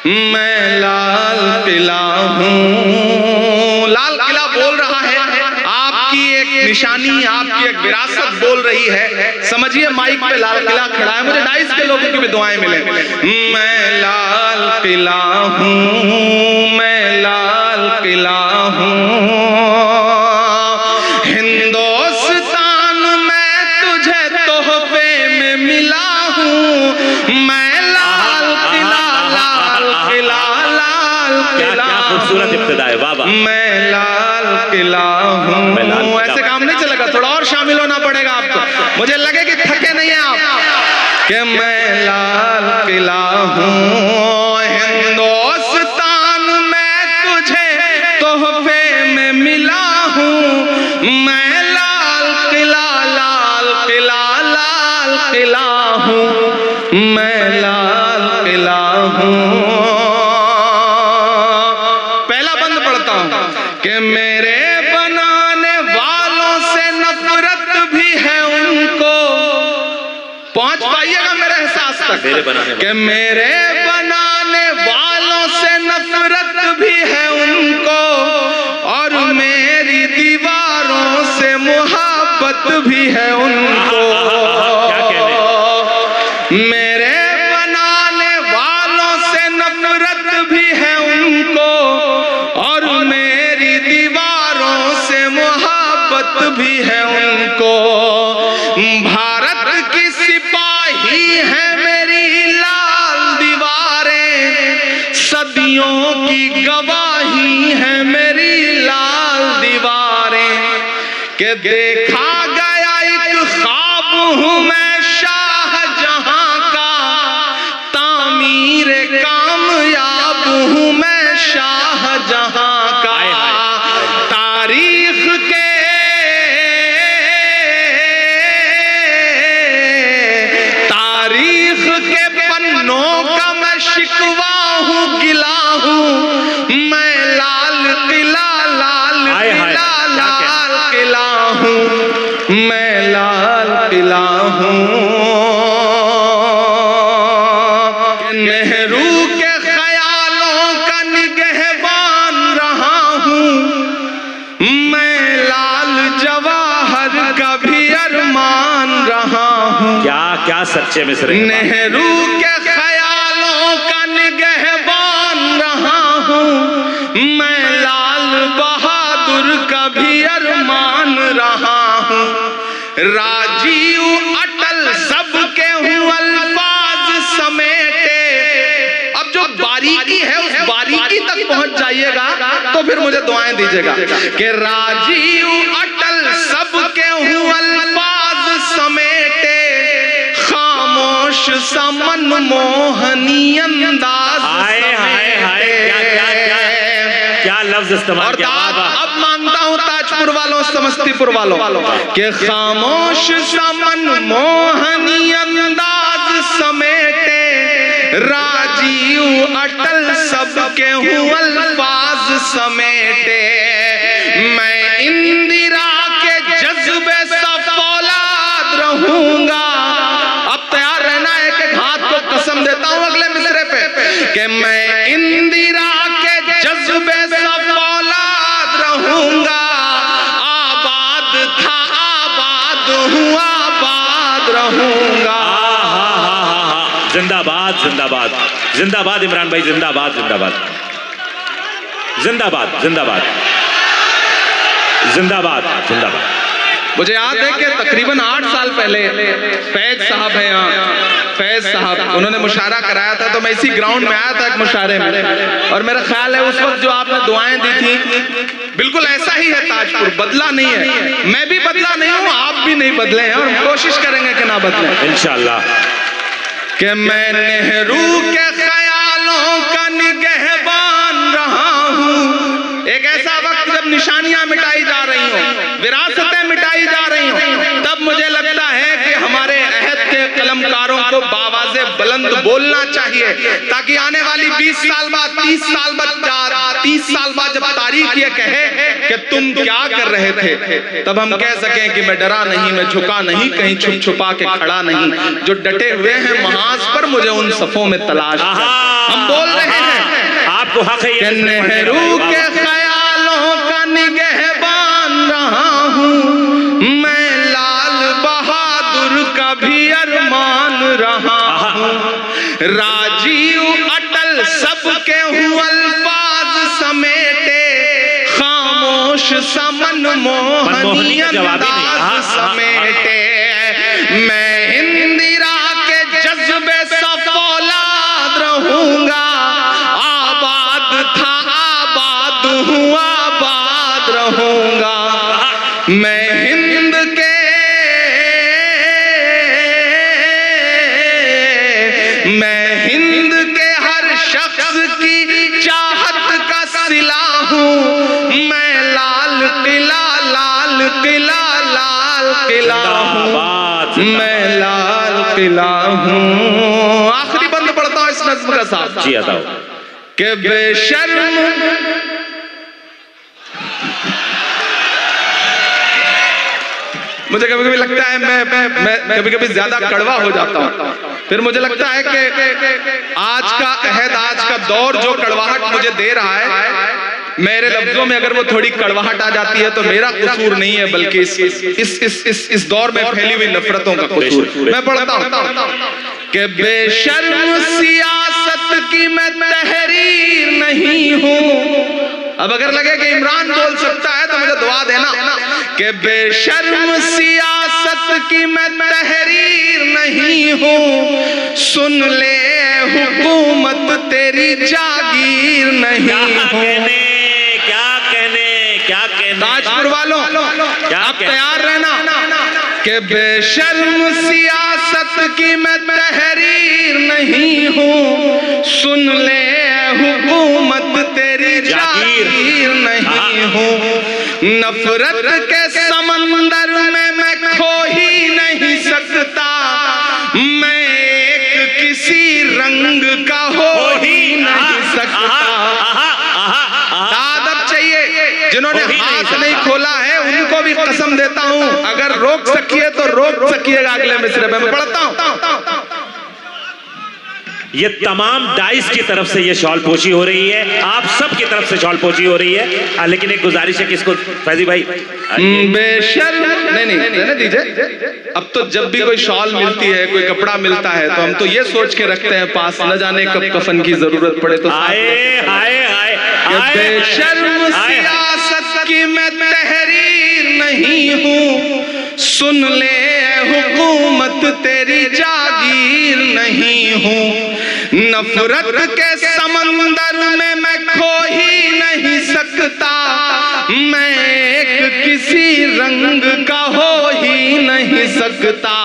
मैं लाल किला हूँ। लाल किला बोल रहा है, आपकी एक निशानी, आपकी एक विरासत बोल रही है। समझिए माइक पे लाल किला खड़ा है। मुझे डाइस के लोगों की भी दुआएं मिले। मैं लाल किला हूँ, मैं लाल किला हूँ, हिंदुस्तान में तुझे तोहफे में मिला हूँ। मैं लाल किला, लाल किला, लाल किला, खूबसूरत इब्तिदा है, वाह वाह। मैं लाल किला हूँ। ऐसे काम नहीं चलेगा, थोड़ा और शामिल होना पड़ेगा आपको। मुझे लगे कि थके नहीं है आप। कि मैं लाल किला हूँ, हिंदुस्तान में तुझे तोहफे में मिला हूँ। मैं लाल किला, लाल किला, लाल किला हूँ। मैं लाल किला हूँ। पहला बंद पढ़ता हूँ कि मेरे बनाने वालों से नफरत भी है उनको। पहुंच पाइएगा मेरे एहसास तक। कि मेरे बनाने वालों से नफरत भी है उनको, और मेरी दीवारों से मोहब्बत भी है उनको। मेरे बनाने वालों से नफरत भी है उनको, और मेरी दीवारों से मोहब्बत भी है उनको। भारत की सिपाही है मेरी लाल दीवारें, सदियों की गवाही है मेरी लाल दीवारें। कि देखा गया एक ख्वाब हूँ मैं शाहजहां का, तामीर कामयाब हूँ मैं शाहजहां का। तारीख के पन्नों का मैं शिकवा हूँ, गिला हूँ। मैं लाल किला, लाल किला, लाल किला हूँ। मैं लाल किला हूँ। नेहरू के ख्यालों का निगहबान रहा हूँ। मैं लाल जवाहर का भी अरमान रहा हूँ। क्या क्या सच्चे मिसरे। नेहरू के ख्यालों का निगहबान रहा हूँ। मैं लाल बहादुर का भी अरमान रहा हूँ। राजीव अटल सबके हूँ अल्फाज समेटे। अब जो बारीकी है उस बारीकी तक पहुंच जाइएगा तो फिर मुझे दुआएं दीजिएगा। कि राजीव अटल सबके हूँ अल्फाज समेटे, खामोश सा मनमोहनी अंदाज समेटे। क्या लफ्ज इस्तेमाल किया। अब मांगता हूँ ताजपुर वालों, समस्तीपुर वालों, कि खामोश सा मनमोहनी अंदाज समेटे, राजीव अटल सबके हूँ अल्फाज समेटे। मैं इंदिरा के जज्बे सा फौलाद रहूंगा। अब तैयार रहना है कि हाथ को कसम देता हूं अगले मिसरे पे, कि मैं इंदिरा के जज्बे सा फौलाद रहूंगा। आबाद था आबाद हूँ, आबाद रहूंगा। जिंदाबाद जिंदाबाद जिंदाबाद इमरान भाई, जिंदाबाद जिंदाबाद जिंदाबाद जिंदाबाद जिंदाबाद जिंदाबाद। मुझे याद है कि तकरीबन 8 साल पहले फैज साहब हैं यहाँ, फैज साहब, उन्होंने मुशायरा कराया था। तो मैं इसी ग्राउंड में आया था एक मुशायरे में, और मेरा ख्याल है उस वक्त जो आपने दुआएं दी थी बिल्कुल ऐसा ही है ताजपुर, बदला नहीं है। मैं भी बदला नहीं हूँ, आप भी नहीं बदले हैं, और कोशिश करेंगे कि ना बदले इंशाअल्लाह। कि मैं नेहरू के ख्यालों का निगहबान रहा हूँ। एक ऐसा वक्त जब निशानियां मिटाई जा रही हो, विरासतें मिटाई जा रही हो, तब मुझे लगता है कि हमारे अहद के कलमकारों को बावाज़े बुलंद बोलना चाहिए, ताकि आने वाली 20 साल बाद, 30 साल बाद जब तारीख ये कहे कि तुम क्या कर रहे थे, तब हम कह सकें कि मैं डरा नहीं, मैं झुका नहीं, कहीं छुप छुपा के खड़ा नहीं। जो डटे हुए हैं महाज पर, मुझे उन सफों में तलाश। हम बोल रहे हैं आपको हक है ये नेहरू के ख्यालों का निगहबान रहा हूँ मैं, लाल बहादुर का भी अरमान रहा हूँ, राजीव अटल सबके हूँ अल्फाज समेटे, खामोश समन मोहनी अंदाज समेटे, मैं इंदिरा के जज्बे सा फौलाद रहूंगा, आबाद था आबाद हूँ आबाद रहूंगा, मैं हिंद के हर शख्स की चाहत का सिला हूँ, मैं लाल किला लाल किला लाल किला हूँ, मैं लाल किला हूँ। आखिरी बंद पढ़ता हूँ इस नज्म का साथ जी बताओ कि बेशर्म मुझे कभी कभी लगता है मैं कभी कभी ज्यादा कड़वा हो जाता हूँ, फिर मुझे लगता है कि आज का अहद आज का दौर जो कड़वाहट मुझे दे रहा है, मेरे लफ्जों में अगर वो थोड़ी कड़वाहट आ जाती है तो मेरा कसूर नहीं है, बल्कि इस दौर में फैली हुई नफरतों का कसूर। मैं पढ़ता हूँ कि बेशर्म सियासत की मैं तहरीर नहीं हूँ, अब अगर लगे कि इमरान बोल सकता है तो मुझे दुआ देना, कि बेशर्म सियासत की मैं तहरीर नहीं हूँ, सुन ले हुकूमत तेरी जागीर नहीं हूँ। क्या कहने ताजपुर वालों आप तैयार रहना कि बेशर्म सियासत की मैं तहरीर नहीं हूँ, सुन ले हुकूमत तेरी जागीर नहीं हूँ, नफरत के समंदर में मैं खो ही नहीं सकता, मैं एक किसी रंग का हो ही नहीं सकता। दादब चाहिए जिन्होंने हाथ नहीं खोला है उनको भी कसम देता हूं, अगर रोक सकिए तो रोक सकिएगा अगले मिसरे में। मैं पढ़ता हूं ये तमाम डाइस की तरफ से ये शॉल पोशी हो रही है, आप सब की तरफ से शॉल पोशी हो रही है, लेकिन एक गुजारिश है कि इसको फैजी भाई बेशर्म नहीं रहने दीजिए। अब तो जब भी कोई शॉल मिलती है कोई कपड़ा मिलता है तो हम तो ये सोच के रखते हैं पास, न जाने कब कफन की जरूरत पड़े तो बेशर्म सियासत की मैं तहरीर नहीं हूँ, सुन ले हुकूमत तेरी जागीर नहीं हूँ, नफरत के समंदर में मैं खो ही नहीं सकता, मैं एक किसी रंग का हो ही नहीं सकता,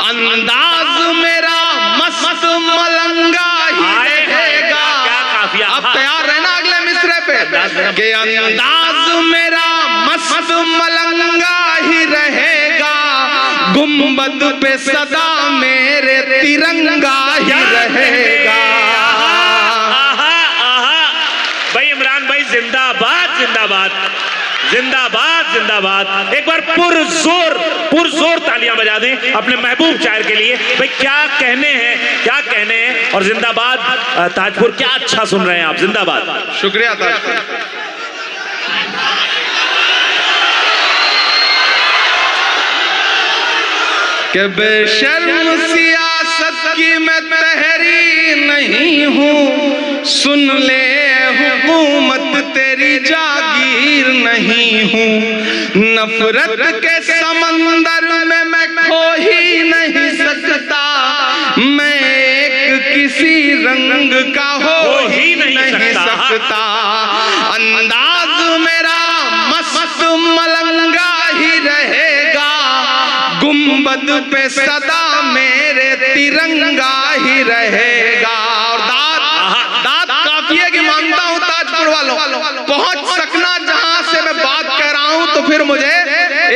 अंदाज मेरा मस्त मलंगा ही रहेगा। अब तैयार रहना अगले मिसरे पे कि अंदाज मेरा मस्त मलंगा ही रहेगा, गुंबद पे सदा मेरे तिरंगा ही रहेगा। भाई इमरान भाई जिंदाबाद जिंदाबाद जिंदाबाद जिंदाबाद। एक बार पुरजोर तालियां बजा दें अपने महबूब शायर के लिए। भाई क्या कहने हैं और जिंदाबाद ताजपुर, क्या अच्छा सुन रहे हैं आप, जिंदाबाद। शुक्रिया ताजपुर। कि बेशर्म सियासत की मैं तहरीर नहीं हूँ, सुन ले हुकूमत तेरी जागीर नहीं हूँ, नफरत के समंदर में मैं खो ही नहीं सकता, मैं एक किसी रंग का हो ही नहीं सकता, अंदाज मेरा मस्त मलंगा ही रहेगा, गुंबद पे सदा मेरे तिरंगा ही रहेगा। और दाद काफिये की मांगता हूँ ताजपुर वालों, पहुंच सकना जहां से मैं बात कर रहा हूं तो फिर मुझे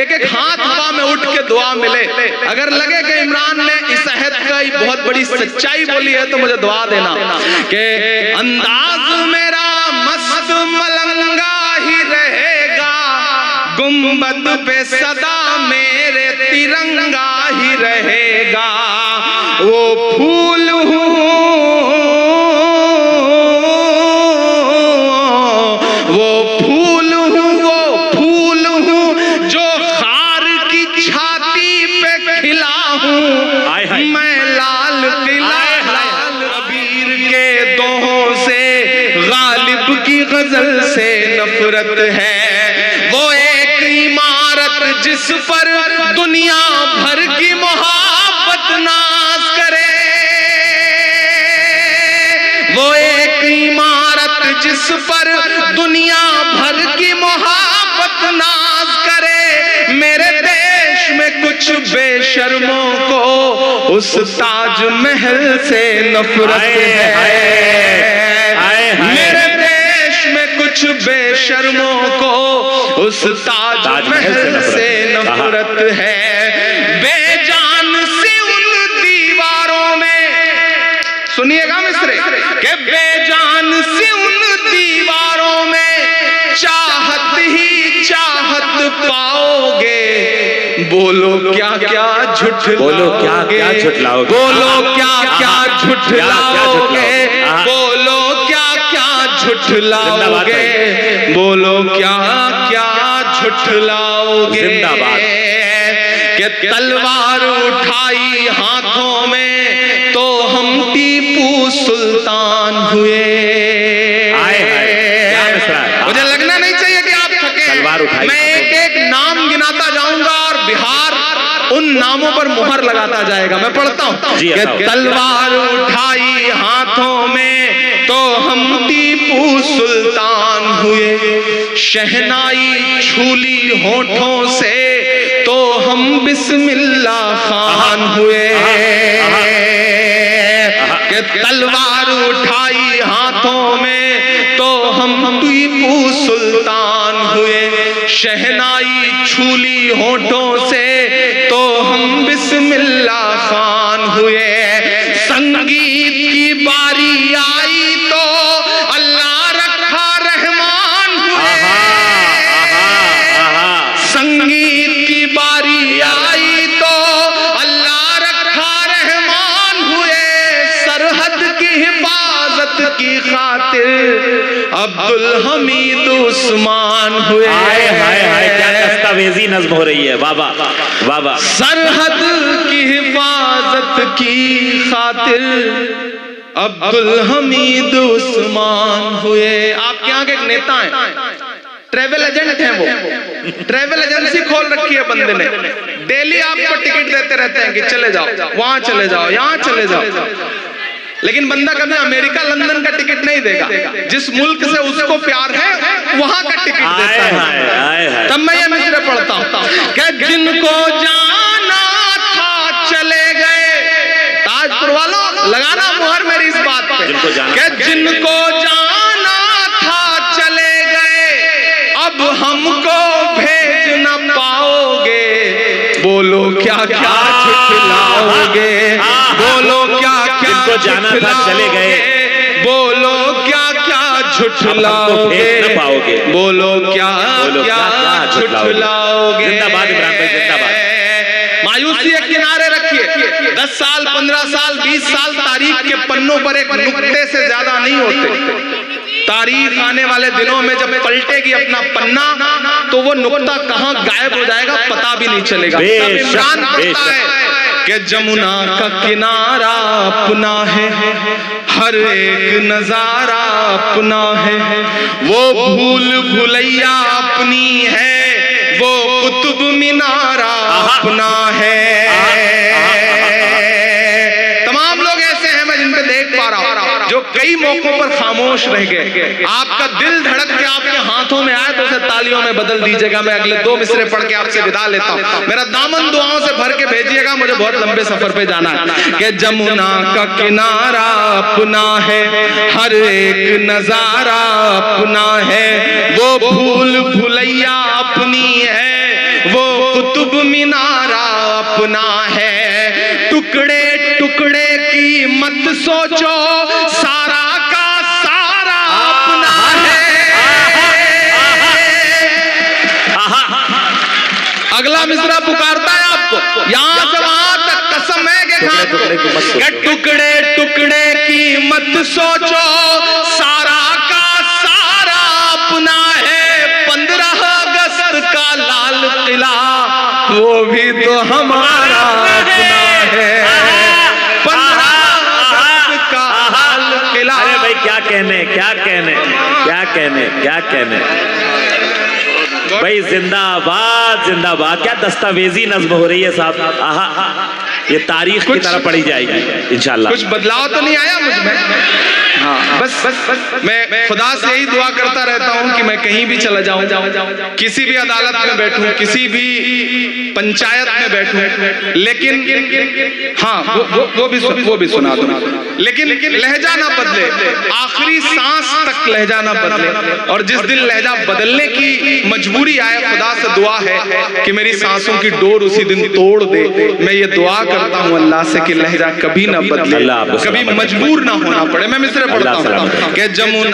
एक एक हाथ हवा में उठ के दुआ मिले। अगर लगे कि इमरान ने इस अहद का बहुत बड़ी सच्चाई बोली है तो मुझे दुआ देना कि अंदाज मेरा मस्त मलंगा ही रहेगा, गुंबद पे सदा मेरे तिरंगा ही रहेगा, वो फूल हूँ एक इमारत जिस पर दुनिया भर की मोहब्बत नाज करे, मेरे देश में कुछ बेशर्मों को उस ताजमहल से नफरत है। मेरे देश में कुछ बेशर्मों को उस ताजमहल से नफरत है। बेजान सी उन दीवारों में, सुनिएगा मिस्रे, कि बेजान सी उन दीवारों में चाहत ही चाहत पाओगे। बोलो क्या क्या झुठलाओगे, बोलो क्या क्या झुठलाओगे, बोलो क्या क्या झुठलाओगे, बोलो क्या क्या झुठलाओगे, बोलो क्या क्या झुठलाओगे। कि तलवार उठाई हाथों में तो हम टीपू सुल्तान हुए। मुझे लगना नहीं चाहिए कि आप थके। मैं एक एक नाम गिनाता जाऊंगा और बिहार उन नामों पर मुहर लगाता जाएगा। मैं पढ़ता हूं कि तलवार उठाई हाथों में तो हम टीपू सुल्तान हुए, शहनाई छूली होठों से तो हम बिस्मिल्लाह खान हुए। कि तलवार उठाई हाथों में तो हम टीपू सुल्तान हुए, शहनाई छूली होठों से तो हम बिस्मिल्लाह खान हुए। संगीत की बारी आई तो अल्लाह रखा रहमान हुए, संगीत की बारी आई तो अल्लाह रखा रहमान हुए। सरहद की हिफाजत की खातिर अब्दुल हमीद उस्मान हुए। क्या दस्तावेजी नज्म हो रही है, बाबा बाबा। सरहद की हिफाजत की खातिर अब्दुल हमीद उस्मान हुए। आपके यहाँ के एक नेता हैं, ट्रेवल एजेंट हैं, वो ट्रेवल एजेंसी खोल रखी है बंदे ने। डेली आपको टिकट देते रहते हैं कि चले जाओ, वहां चले जाओ, यहाँ चले जाओ, लेकिन बंदा कभी अमेरिका लंदन का टिकट नहीं देगा। जिस मुल्क से उसको प्यार है वहां का टिकट देता है। तब मैं ये मिसरे पढ़ता हूं कि जिनको जाना था चले गए। ताजपुर वालों लगाना मुहर मेरी इस बात पे कि जिनको जाना था चले गए, अब हमको भेज न पाओगे। बोलो क्या क्या झुठलाओगे, बोलो क्या क्या जाना था चले गए, बोलो क्या क्या झुठलाओगे, पाओगे, बोलो क्या क्या झुठलाओगे। जिंदाबाद इमरान भाई, जिंदाबाद। मायूसी के किनारे रखिए। 10 साल 15 साल 20 साल तारीख के पन्नों पर एक नुक्ते से ज्यादा नहीं होते। तारीख आने वाले दिनों में जब पलटेगी अपना पन्ना तो वो नुक्ता कहां गायब हो जाएगा पता भी नहीं चलेगा। इमरान पढ़ता है कि जमुना का किनारा अपना है, हर एक नजारा अपना है, वो भूल भुलैया अपनी है, वो कुतुब मीनारा अपना है। तमाम लोग ऐसे हैं मैं जिन पे देख पा रहा हूं जो कई मौकों पर खामोश रह गए। आपका दिल धड़क के आपके हाथों में आए तो उसे तालियों में बदल दीजिएगा। मैं अगले 2 मिसरे पढ़ के आपसे विदा लेता हूं। मेरा दामन दुआओं से भर के भेजिएगा, मुझे बहुत लंबे सफर पे जाना है। कि जमुना का किनारा अपना है, हर एक नजारा अपना है, वो भूल भुलैया अपनी है, वो कुतुब मीनारा अपना है। टुकड़े टुकड़े की मत सोचो, सारा का सारा अपना है। अगला मिसरा पुकारता है आपको, यहां से वहां तक कसम है कि टुकड़े टुकड़े की मत सोचो, सारा का सारा अपना है। 15 अगस्त का लाल किला वो भी तो हमारा अपना है। 15 अगस्त का लाल किला। अरे भाई क्या कहने, क्या कहने, क्या कहने, क्या कहने भाई। जिंदाबाद जिंदाबाद। क्या दस्तावेजी नज्म हो रही है साहब। आहा, ये तारीख की तरह पढ़ी जाएगी इंशाल्लाह। कुछ बदलाव तो नहीं आया मुझ में। हाँ, बस मैं खुदा से यही दुआ करता रहता हूं कि मैं कहीं भी चला जाऊं, किसी भी अदालत में बैठूं, किसी भी पंचायत में बैठूं, लेकिन हाँ वो भी सुना दूं, लेकिन लहजा ना बदले, आखिरी सांस तक लहजा ना बदले। और जिस दिन लहजा बदलने की मजबूरी आए, खुदा से दुआ है कि मेरी सांसों की डोर उसी दिन तोड़ दे। मैं ये दुआ करता हूँ अल्लाह से कि लहजा कभी ना बदले, कभी मजबूर ना होना पड़े। मैं मिसरे पढ़ता हूँ कि जमुना